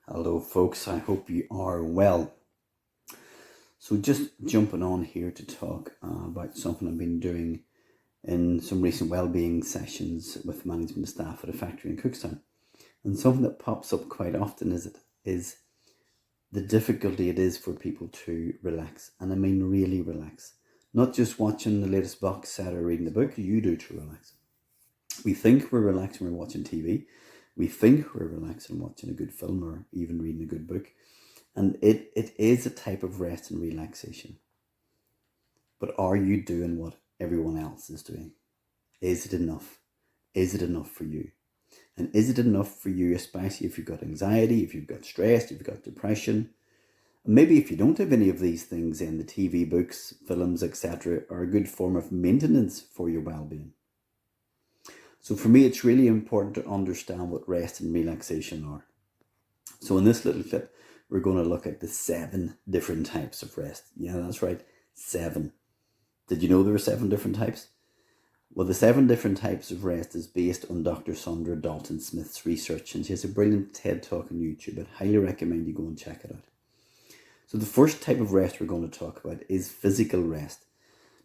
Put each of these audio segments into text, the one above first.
Hello folks, I hope you are well. So just jumping on here to talk about something I've been doing in some recent wellbeing sessions with management staff at a factory in Cookstown. And something that pops up quite often is the difficulty it is for people to relax. And I mean really relax. Not just watching the latest box set or reading the book, you do to relax. We think we're relaxed when we're watching TV. We think we're relaxing watching a good film or even reading a good book. And it is a type of rest and relaxation. But are you doing what everyone else is doing? Is it enough? Is it enough for you? And is it enough for you, especially if you've got anxiety, if you've got stress, if you've got depression? And maybe if you don't have any of these things, then the TV, books, films, etc. are a good form of maintenance for your well-being. So for me, it's really important to understand what rest and relaxation are. So in this little clip, we're going to look at the 7 different types of rest. Yeah, that's right, 7. Did you know there were 7 different types? Well, the 7 different types of rest is based on Dr. Saundra Dalton-Smiths' research, and she has a brilliant TED Talk on YouTube. I'd highly recommend you go and check it out. So the first type of rest we're going to talk about is physical rest.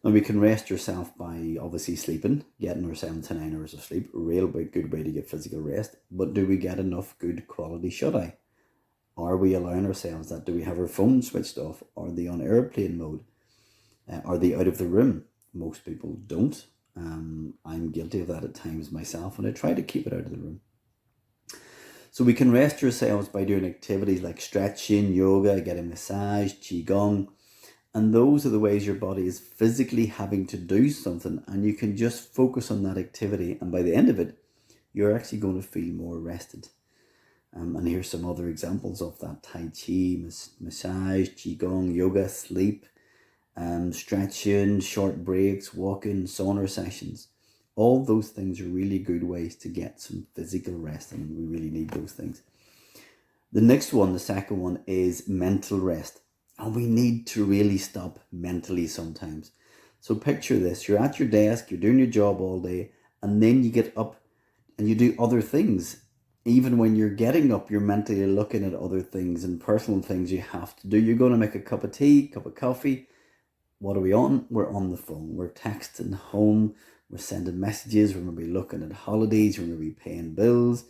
Now, we can rest yourself by obviously sleeping, getting our 7 to 9 hours of sleep, a real good way to get physical rest. But do we get enough good quality shut-eye? Are we allowing ourselves that? Do we have our phone switched off? Are they on airplane mode? Are they out of the room? Most people don't. I'm guilty of that at times myself, and I try to keep it out of the room. So we can rest ourselves by doing activities like stretching, yoga, getting massage, qigong. And those are the ways your body is physically having to do something, and you can just focus on that activity. And by the end of it, you're actually going to feel more rested. And here's some other examples of that: Tai Chi, massage, Qigong, yoga, sleep, stretching, short breaks, walking, sauna sessions. All those things are really good ways to get some physical rest, and we really need those things. The next one, the second one, is mental rest. And we need to really stop mentally sometimes. So picture this: you're at your desk, you're doing your job all day, and then you get up and you do other things. Even when you're getting up, you're mentally looking at other things and personal things you have to do. You're going to make a cup of tea, cup of coffee. What are we on? We're on the phone. We're texting home. We're sending messages. We're maybe looking at holidays. We're maybe paying bills.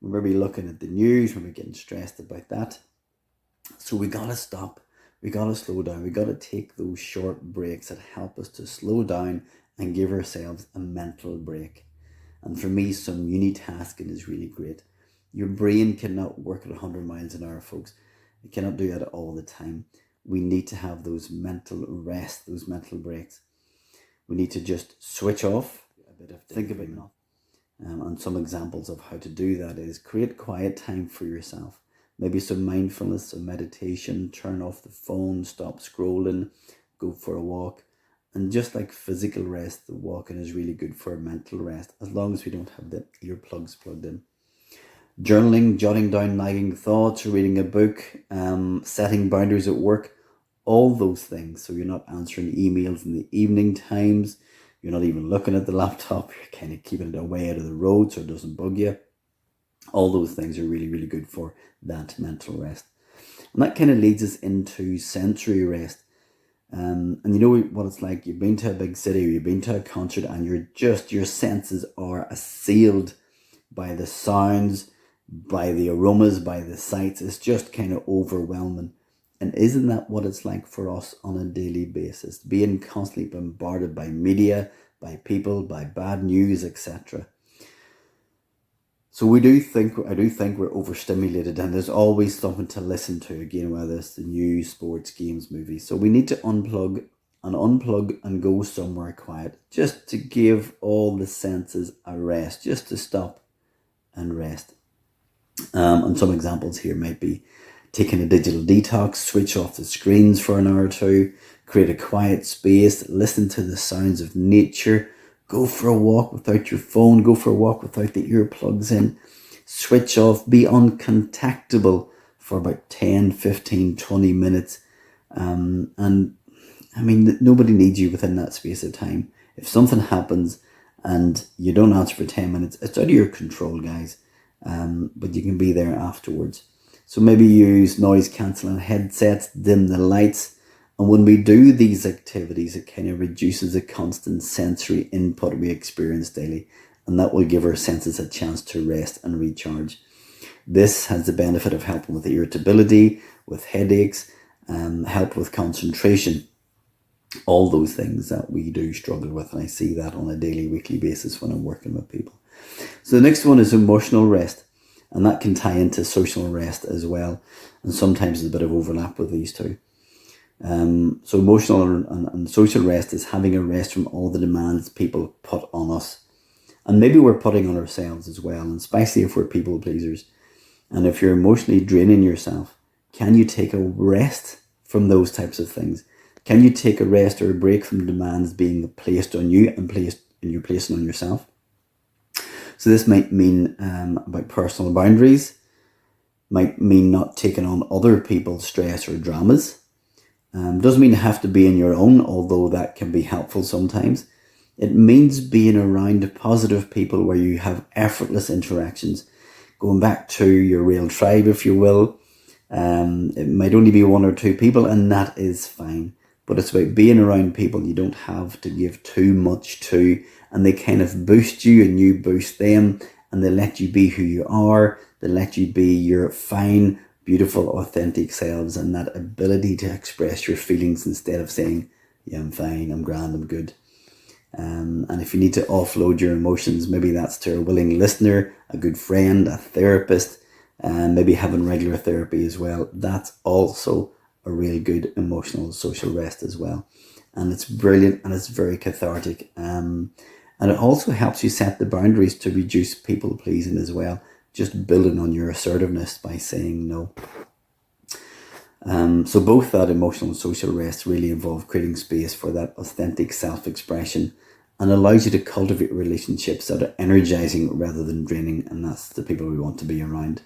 We're maybe looking at the news. We're getting stressed about that. So we got to stop. We got to slow down. We got to take those short breaks that help us to slow down and give ourselves a mental break. And for me, some unitasking is really great. Your brain cannot work at 100 miles an hour, folks. It cannot do that all the time. We need to have those mental rest, those mental breaks. We need to just switch off a bit of think about enough. And some examples of how to do that is create quiet time for yourself. Maybe some mindfulness, some meditation, turn off the phone, stop scrolling, go for a walk. And just like physical rest, the walking is really good for mental rest, as long as we don't have the earplugs plugged in. Journaling, jotting down nagging thoughts, reading a book, setting boundaries at work, all those things. So you're not answering emails in the evening times, you're not even looking at the laptop, you're kind of keeping it away out of the road so it doesn't bug you. All those things are really, really good for that mental rest. And that kind of leads us into sensory rest. And you know what it's like? You've been to a big city or you've been to a concert and your senses are assailed by the sounds, by the aromas, by the sights. It's just kind of overwhelming. And isn't that what it's like for us on a daily basis? Being constantly bombarded by media, by people, by bad news, etc. So I do think we're overstimulated, and there's always something to listen to, again, whether it's the news, sports, games, movies. So we need to unplug and go somewhere quiet, just to give all the senses a rest, just to stop and rest. And some examples here might be taking a digital detox, switch off the screens for an hour or two, create a quiet space, listen to the sounds of nature, go for a walk without your phone, go for a walk without the earplugs in, switch off, be uncontactable for about 10, 15, 20 minutes. And I mean, nobody needs you within that space of time. If something happens and you don't answer for 10 minutes, it's out of your control, guys. But you can be there afterwards. So maybe use noise cancelling headsets, dim the lights. And when we do these activities, it kind of reduces the constant sensory input we experience daily. And that will give our senses a chance to rest and recharge. This has the benefit of helping with irritability, with headaches, help with concentration, all those things that we do struggle with. And I see that on a daily, weekly basis when I'm working with people. So the next one is emotional rest, and that can tie into social rest as well. And sometimes there's a bit of overlap with these two. So emotional and social rest is having a rest from all the demands people put on us. And maybe we're putting on ourselves as well, and especially if we're people pleasers. And if you're emotionally draining yourself, can you take a rest from those types of things? Can you take a rest or a break from demands being placed on you and you're placing on yourself? So this might mean about personal boundaries, might mean not taking on other people's stress or dramas. Doesn't mean you have to be in your own, although that can be helpful sometimes. It means being around positive people where you have effortless interactions, going back to your real tribe, if you will. It might only be one or two people, and that is fine. But it's about being around people you don't have to give too much to, and they kind of boost you and you boost them, and they let you be who you are. They let you be your fine, beautiful, authentic selves, and that ability to express your feelings instead of saying, yeah, I'm fine, I'm grand, I'm good. And if you need to offload your emotions, maybe that's to a willing listener, a good friend, a therapist, and maybe having regular therapy as well. That's also a real good emotional social rest as well. And it's brilliant, and it's very cathartic. And it also helps you set the boundaries to reduce people pleasing as well, just building on your assertiveness by saying no. So both that emotional and social rest really involve creating space for that authentic self-expression, and allows you to cultivate relationships that are energizing rather than draining, and that's the people we want to be around.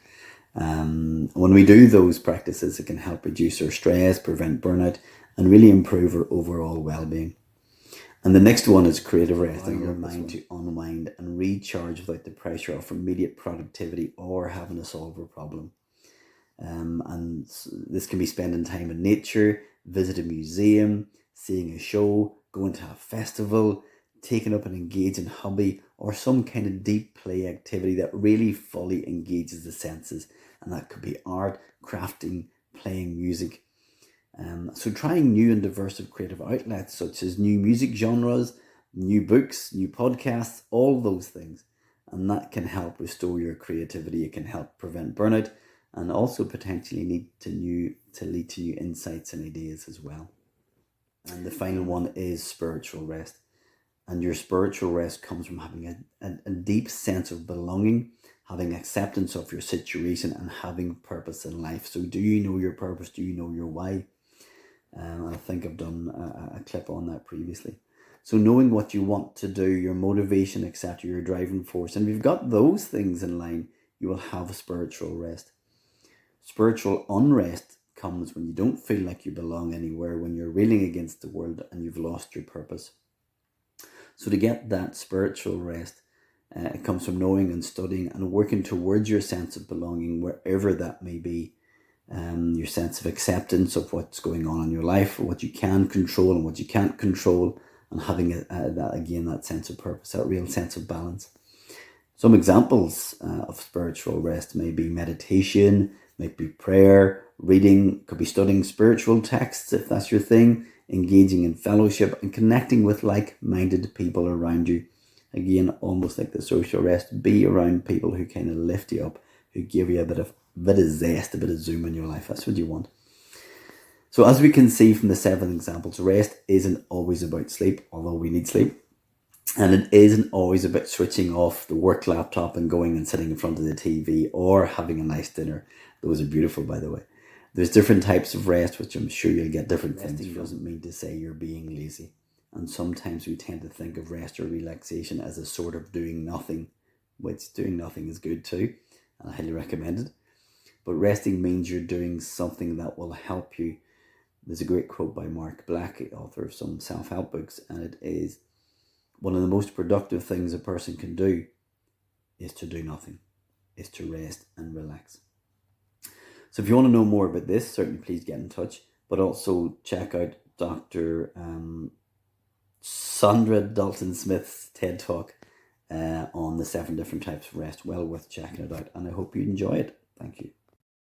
When we do those practices, it can help reduce our stress, prevent burnout, and really improve our overall well-being. And the next one is creative rest, allowing your mind to unwind and recharge without the pressure of immediate productivity or having to solve a problem. And this can be spending time in nature, visiting a museum, seeing a show, going to a festival, taking up an engaging hobby, or some kind of deep play activity that really fully engages the senses. And that could be art, crafting, playing music. So trying new and diverse creative outlets such as new music genres, new books, new podcasts, all those things. And that can help restore your creativity. It can help prevent burnout, and also potentially lead to new insights and ideas as well. And the final one is spiritual rest. And your spiritual rest comes from having a deep sense of belonging, having acceptance of your situation, and having purpose in life. So do you know your purpose? Do you know your why? I think I've done a clip on that previously. So knowing what you want to do, your motivation, etc., your driving force. And if you've got those things in line, you will have a spiritual rest. Spiritual unrest comes when you don't feel like you belong anywhere, when you're reeling against the world and you've lost your purpose. So to get that spiritual rest, it comes from knowing and studying and working towards your sense of belonging, wherever that may be. Your sense of acceptance of what's going on in your life, what you can control and what you can't control, and having that sense of purpose, that real sense of balance. Some examples of spiritual rest may be meditation, might be prayer, reading, could be studying spiritual texts if that's your thing, engaging in fellowship and connecting with like-minded people around you. Again, almost like the social rest, be around people who kind of lift you up, who give you a bit of zest, a bit of zoom in your life. That's what you want. So as we can see from the 7 examples, rest isn't always about sleep, although we need sleep. And it isn't always about switching off the work laptop and going and sitting in front of the TV or having a nice dinner. Those are beautiful, by the way. There's different types of rest, which I'm sure you'll get different things from. Resting doesn't mean to say you're being lazy. And sometimes we tend to think of rest or relaxation as a sort of doing nothing, which doing nothing is good too, and I highly recommend it. But resting means you're doing something that will help you. There's a great quote by Mark Black, author of some self-help books, and it is, one of the most productive things a person can do is to do nothing, is to rest and relax. So if you want to know more about this, certainly please get in touch, but also check out Dr. Saundra Dalton-Smith's TED Talk on the 7 different types of rest. Well worth checking it out, and I hope you enjoy it. Thank you.